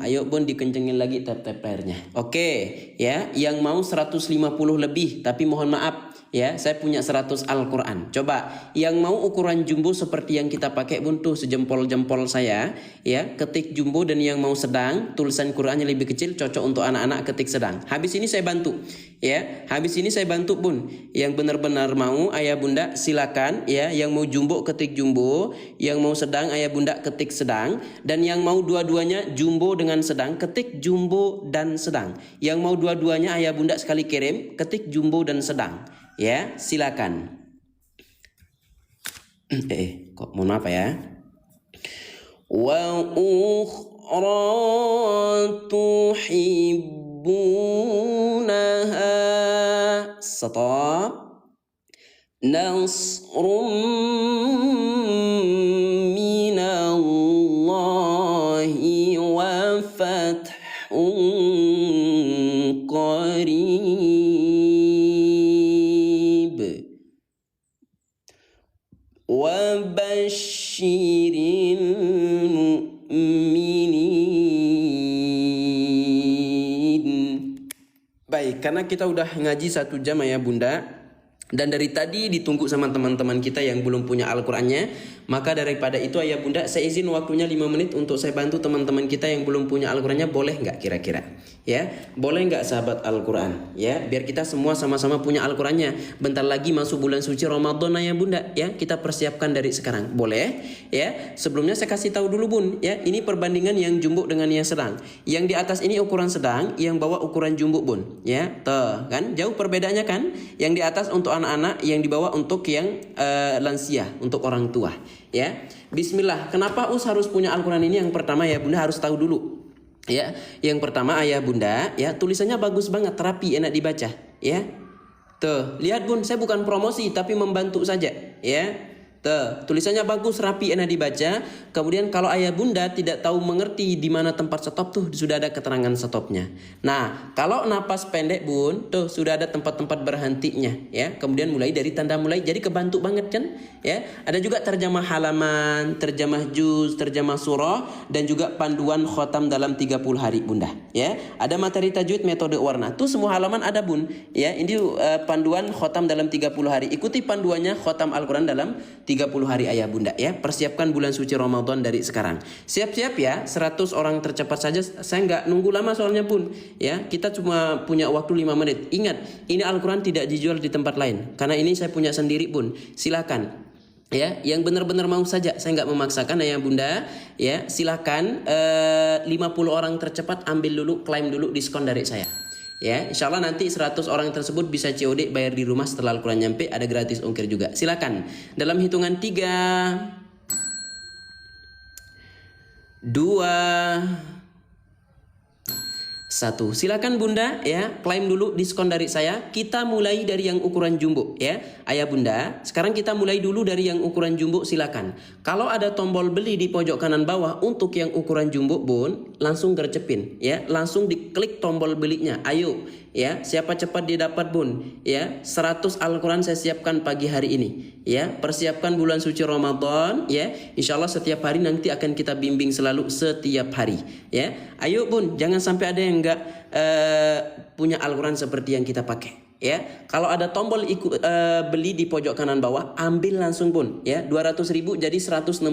Ayo bun dikencengin lagi tap-tap layarnya. Oke, ya, yang mau 150 lebih tapi mohon maaf ya, saya punya 100 Al-Quran. Coba yang mau ukuran jumbo seperti yang kita pakai bun tuh sejempol-jempol saya, ya, ketik jumbo. Dan yang mau sedang, tulisan Qurannya lebih kecil, cocok untuk anak-anak, ketik sedang. Habis ini saya bantu, ya, habis ini saya bantu bun. Yang benar-benar mau ayah bunda silakan, ya, yang mau jumbo ketik jumbo, yang mau sedang ayah bunda ketik sedang, dan yang mau dua-duanya jumbo dengan sedang ketik jumbo dan sedang. Yang mau dua-duanya ayah bunda sekali kirim ketik jumbo dan sedang. Ya, silakan. Kok mohon maaf ya. Wa ukhra tuhibbunaha. Stop. Nasrum minallahi wa fathun qarib. Wabashiril mu'minin. Baik, karena kita udah ngaji 1 jam ya Bunda, dan dari tadi ditunggu sama teman-teman kita yang belum punya Al-Qur'annya, maka daripada itu ayah bunda saya izin waktunya 5 menit untuk saya bantu teman-teman kita yang belum punya Al-Qur'annya. Boleh nggak kira-kira? Ya, boleh nggak sahabat Al-Qur'an? Ya, biar kita semua sama-sama punya Al-Qur'annya. Bentar lagi masuk bulan suci Ramadan ayah bunda, ya kita persiapkan dari sekarang. Boleh? Ya, sebelumnya saya kasih tahu dulu bun, ya ini perbandingan yang jumbo dengan yang sedang. Yang di atas ini ukuran sedang, yang bawah ukuran jumbo bun. Ya, tuh kan jauh perbedaannya kan? Yang di atas untuk anak-anak, yang di bawah untuk yang lansia, untuk orang tua. Ya, Bismillah. Kenapa harus punya Al-Quran ini? Yang pertama ya bunda harus tahu dulu. Ya, yang pertama ayah bunda, ya tulisannya bagus banget, rapi, enak dibaca. Ya, tuh lihat bun, saya bukan promosi tapi membantu saja. Ya. Tulisannya bagus, rapi, enak dibaca. Kemudian kalau ayah bunda tidak tahu mengerti di mana tempat stop tuh sudah ada keterangan stopnya. Nah, kalau napas pendek bun, tuh sudah ada tempat-tempat berhentinya. Ya, kemudian mulai dari tanda mulai, jadi kebantu banget kan? Ya, ada juga terjemah halaman, terjemah juz, terjemah surah, dan juga panduan khotam dalam 30 hari bunda. Ya, ada materi tajwid, metode warna. Tuh semua halaman ada bun. Ya, ini panduan khotam dalam 30 hari. Ikuti panduannya khotam Al-Quran dalam 30 hari ayah bunda ya. Persiapkan bulan suci Ramadan dari sekarang. Siap-siap ya, 100 orang tercepat saja. Saya nggak nunggu lama soalnya pun ya. Kita cuma punya waktu 5 menit. Ingat, ini Al-Quran tidak dijual di tempat lain. Karena ini saya punya sendiri pun. Silakan. Ya, yang benar-benar mau saja, saya nggak memaksakan ayah bunda. Ya, silakan 50 orang tercepat ambil dulu, klaim dulu diskon dari saya. Ya, insya Allah nanti 100 orang tersebut bisa COD bayar di rumah setelah Al-Quran nyampe, ada gratis ongkir juga. Silakan. Dalam hitungan 3, 2, 1. Silakan bunda ya, klaim dulu diskon dari saya. Kita mulai dari yang ukuran jumbo ya. Ayah bunda, sekarang kita mulai dulu dari yang ukuran jumbo, silakan. Kalau ada tombol beli di pojok kanan bawah untuk yang ukuran jumbo bun, langsung gercepin ya, langsung diklik tombol belinya. Ayo ya, siapa cepat dia dapat bun ya. 100 Al-Quran saya siapkan pagi hari ini ya. Persiapkan bulan suci Ramadan ya. Insya Allah setiap hari nanti akan kita bimbing selalu setiap hari ya. Ayo bun, jangan sampai ada yang enggak punya Al-Quran seperti yang kita pakai ya. Kalau ada tombol beli di pojok kanan bawah, ambil langsung pun ya. 200.000 jadi 169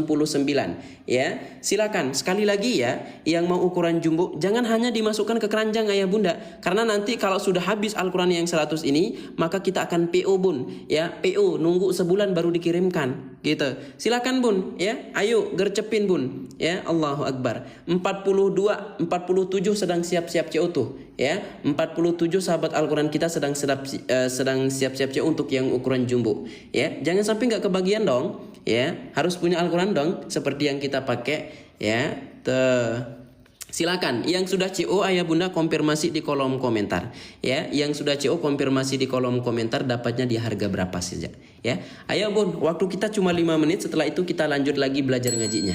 ya. Silakan sekali lagi ya, yang mau ukuran jumbo jangan hanya dimasukkan ke keranjang ayah bunda, karena nanti kalau sudah habis Al-Quran yang 100 ini maka kita akan PO bun ya. PO nunggu sebulan baru dikirimkan gitu. Silakan bun ya, ayo gercepin bun ya. Allahu Akbar. 47 sedang siap-siap CO tuh ya. 47 sahabat Al-Quran kita sedang siap-siap CO untuk yang ukuran jumbo ya. Jangan sampai nggak kebagian dong ya. Harus punya Al-Quran dong seperti yang kita pakai ya. Silakan yang sudah CO ayah bunda konfirmasi di kolom komentar ya. Yang sudah CO konfirmasi di kolom komentar dapatnya di harga berapa saja ya. Ayo bun, waktu kita cuma 5 menit, setelah itu kita lanjut lagi belajar ngajinya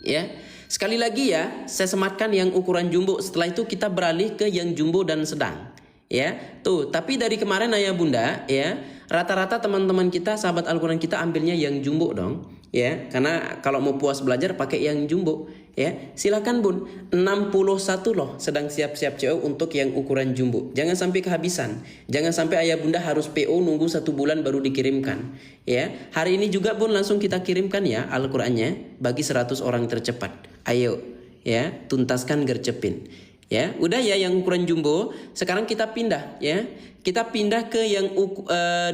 ya. Sekali lagi ya, saya sematkan yang ukuran jumbo, setelah itu kita beralih ke yang jumbo dan sedang ya. Tuh, tapi dari kemarin ayah bunda ya, rata-rata teman-teman kita sahabat Al-Quran kita ambilnya yang jumbo dong ya. Karena kalau mau puas belajar pakai yang jumbo ya. Silakan bun, 61 loh sedang siap-siap CO untuk yang ukuran jumbo. Jangan sampai kehabisan. Jangan sampai ayah bunda harus PO nunggu 1 bulan baru dikirimkan ya. Hari ini juga bun langsung kita kirimkan ya Al-Qurannya bagi 100 orang tercepat. Ayo ya, tuntaskan gercepin ya. Udah ya yang ukuran jumbo. Sekarang kita pindah ya. Kita pindah ke yang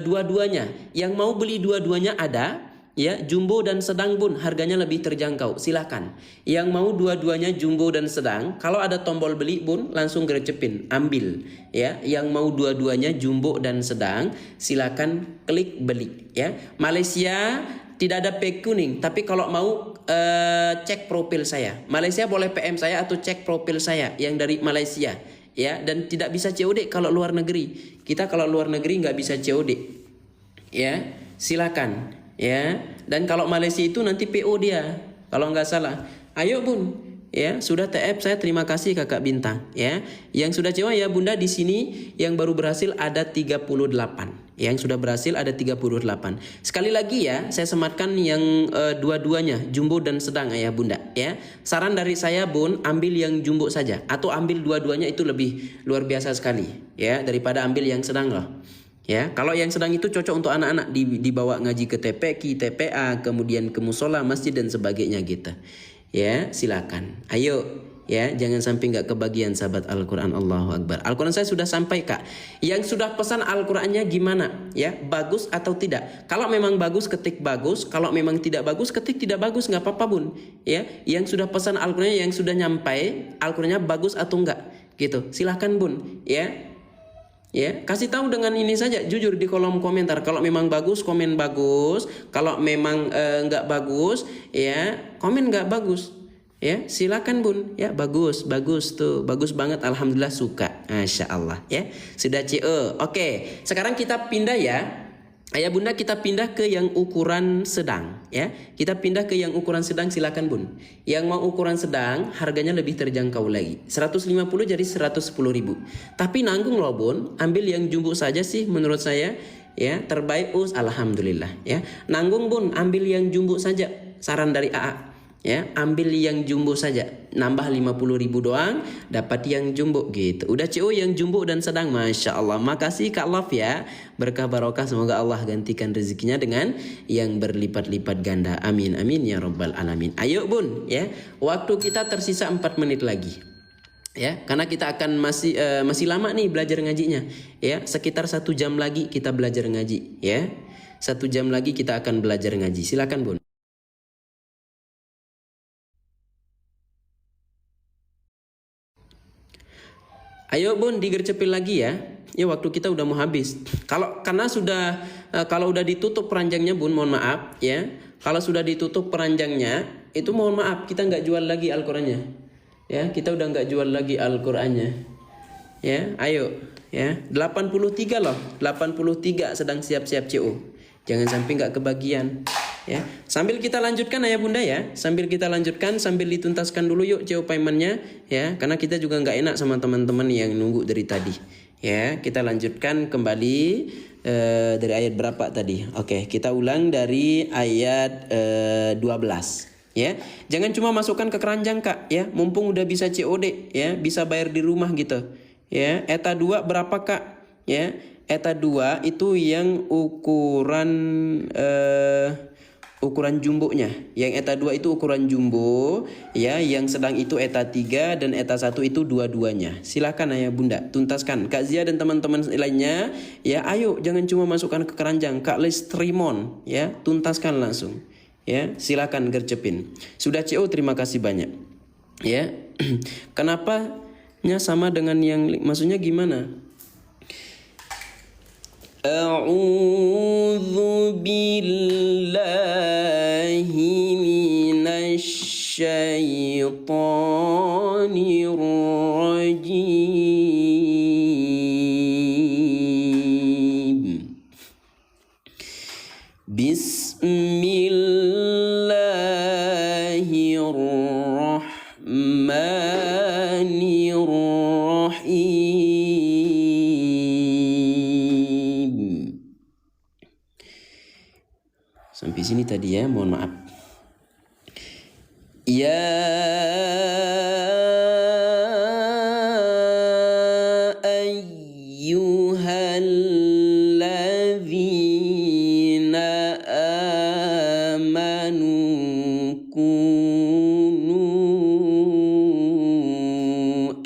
dua-duanya. Yang mau beli dua-duanya ada ya, jumbo dan sedang bun, harganya lebih terjangkau. Silakan. Yang mau dua-duanya jumbo dan sedang, kalau ada tombol beli bun langsung gercepin, ambil ya. Yang mau dua-duanya jumbo dan sedang, silakan klik beli ya. Malaysia tidak ada pay kuning, tapi kalau mau cek profil saya. Malaysia boleh PM saya atau cek profil saya yang dari Malaysia ya. Dan tidak bisa COD kalau luar negeri. Kita kalau luar negeri nggak bisa COD ya. Silakan ya. Dan kalau Malaysia itu nanti PO dia kalau nggak salah. Ayo bun ya, sudah TF saya terima kasih kakak Bintang ya. Yang sudah cewa ya bunda di sini yang baru berhasil ada 38 Yang sudah berhasil ada 38. Sekali lagi ya, saya sematkan yang dua-duanya, jumbo dan sedang ayah bunda ya. Saran dari saya Bun, ambil yang jumbo saja atau ambil dua-duanya, itu lebih luar biasa sekali ya daripada ambil yang sedang loh. Ya, kalau yang sedang itu cocok untuk anak-anak dibawa ngaji ke TPQ, TPA, kemudian ke musola, masjid dan sebagainya gitu. Ya, silakan. Ayo ya, jangan sampai nggak kebagian sahabat Al-Quran. Allahu Akbar. Al-Quran saya sudah sampai Kak. Yang sudah pesan Al-Qurannya gimana ya, bagus atau tidak? Kalau memang bagus ketik bagus, kalau memang tidak bagus ketik tidak bagus, nggak apa-apa Bun ya. Yang sudah pesan Al-Qurannya, yang sudah nyampai Al-Qurannya bagus atau enggak gitu, silahkan Bun ya. Ya, kasih tahu dengan ini saja, jujur di kolom komentar. Kalau memang bagus, komen bagus. Kalau memang nggak bagus, ya komen nggak bagus. Ya, silakan Bun. Ya, bagus tuh, bagus banget. Alhamdulillah suka, masya Allah. Ya, sudah CO. Oke, sekarang kita pindah ya. Ayah bunda, kita pindah ke yang ukuran sedang ya. Kita pindah ke yang ukuran sedang, silakan Bun. Yang mau ukuran sedang harganya lebih terjangkau lagi. 150 jadi 110.000. Tapi nanggung loh Bun. Ambil yang jumbo saja sih menurut saya ya, terbaik alhamdulillah ya. Nanggung Bun, ambil yang jumbo saja. Saran dari AA. Ya, ambil yang jumbo saja, nambah 50.000 doang, dapat yang jumbo gitu. Udah CO yang jumbo dan sedang, masya Allah. Makasih Kak Love ya, berkah barokah, semoga Allah gantikan rezekinya dengan yang berlipat-lipat ganda. Amin amin ya robbal alamin. Ayo Bun ya, waktu kita tersisa 4 menit lagi. Ya, karena kita akan masih lama nih belajar ngajinya. Ya, sekitar 1 jam lagi kita belajar ngaji. Ya, 1 jam lagi kita akan belajar ngaji. Silakan Bun. Ayo Bun, digercepin lagi ya. Ya, waktu kita udah mau habis. Kalau udah ditutup peranjangnya Bun, mohon maaf ya. Kalau sudah ditutup peranjangnya, itu mohon maaf, kita nggak jual lagi Al-Qur'annya. Ya, kita udah nggak jual lagi Al-Qur'annya. Ya, ayo ya. 83 loh. 83 sedang siap-siap CO. Jangan sampai nggak kebagian. Ya, sambil kita lanjutkan ayah bunda ya, sambil kita lanjutkan, sambil dituntaskan dulu yuk CO paymentnya ya, karena kita juga nggak enak sama teman-teman yang nunggu dari tadi ya. Kita lanjutkan kembali dari ayat berapa tadi? Oke, kita ulang dari ayat 12 ya. Jangan cuma masukkan ke keranjang Kak ya, mumpung udah bisa COD ya, bisa bayar di rumah gitu ya. Eta 2 berapa Kak ya? Eta 2 itu yang ukuran jumbonya. Yang eta 2 itu ukuran jumbo ya, yang sedang itu eta 3 dan eta 1 itu dua-duanya. Silakan ayah bunda tuntaskan. Kak Zia dan teman-teman lainnya ya, ayo jangan cuma masukkan ke keranjang. Kak Lestrimon ya, tuntaskan langsung. Ya, silakan gercepin. Sudah CO, terima kasih banyak. Ya. Kenapa sama dengan yang, maksudnya gimana? A'udzu billahi minasy syaithanir rajim. Bismillahirrahmanirrahim. Sampai sini tadi ya, mohon maaf. Ya ayyuhalladzina amanu kunu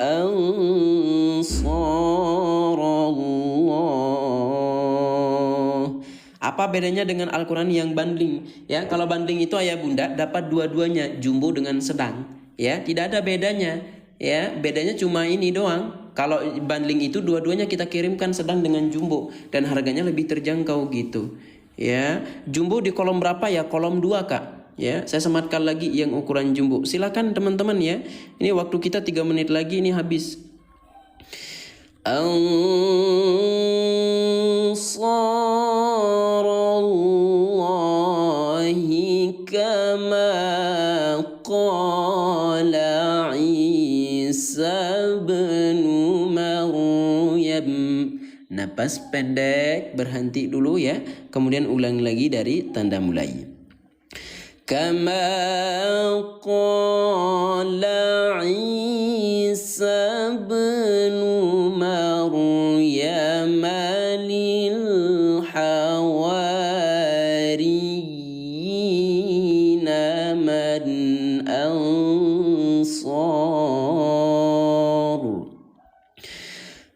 ansarallah. Apa bedanya dengan Al-Quran yang bundling? Ya, kalau bundling itu ayah bunda dapat dua-duanya, jumbo dengan sedang. Ya, tidak ada bedanya. Ya, bedanya cuma ini doang. Kalau bundling itu dua-duanya kita kirimkan sedang dengan jumbo dan harganya lebih terjangkau gitu. Ya, jumbo di kolom berapa ya? Kolom 2 Kak. Ya, saya sematkan lagi yang ukuran jumbo. Silakan teman-teman ya. Ini waktu kita 3 menit lagi ini habis. Ansarallahi kama qala Isa bin Maryam Napas pendek, berhenti dulu ya. Kemudian ulang lagi dari tanda mulai. Kama qala Isa bin Maryam lil hawariyina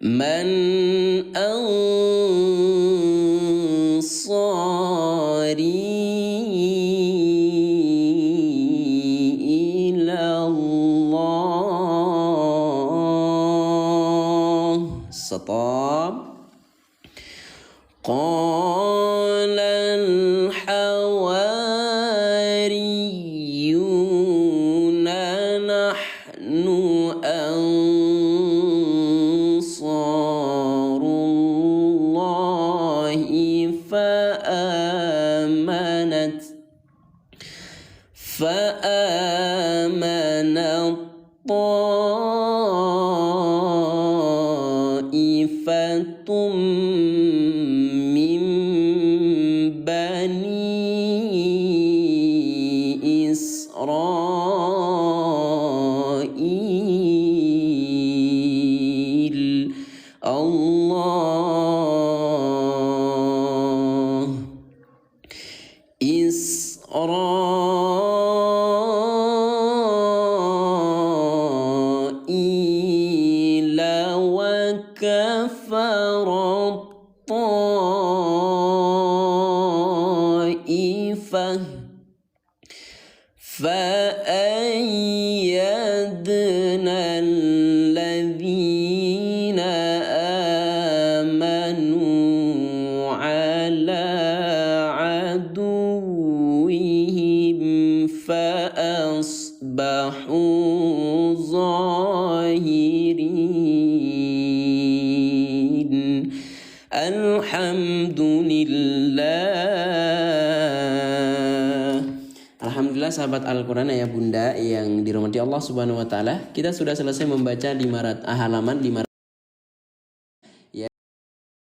man ansari ila Allah. Stop. Qala al-hawariyuna nahnu ansarullahi فآمنت طائفة من بني إسرائيل الله إسرائيل وكفر الطائفة فأيدنا الذين آمنوا على عدوهم فأصبحوا ظاهرين. Alhamdulillah sahabat Al-Quran ya Bunda yang dirahmati Allah Subhanahu wa taala. Kita sudah selesai membaca halaman 500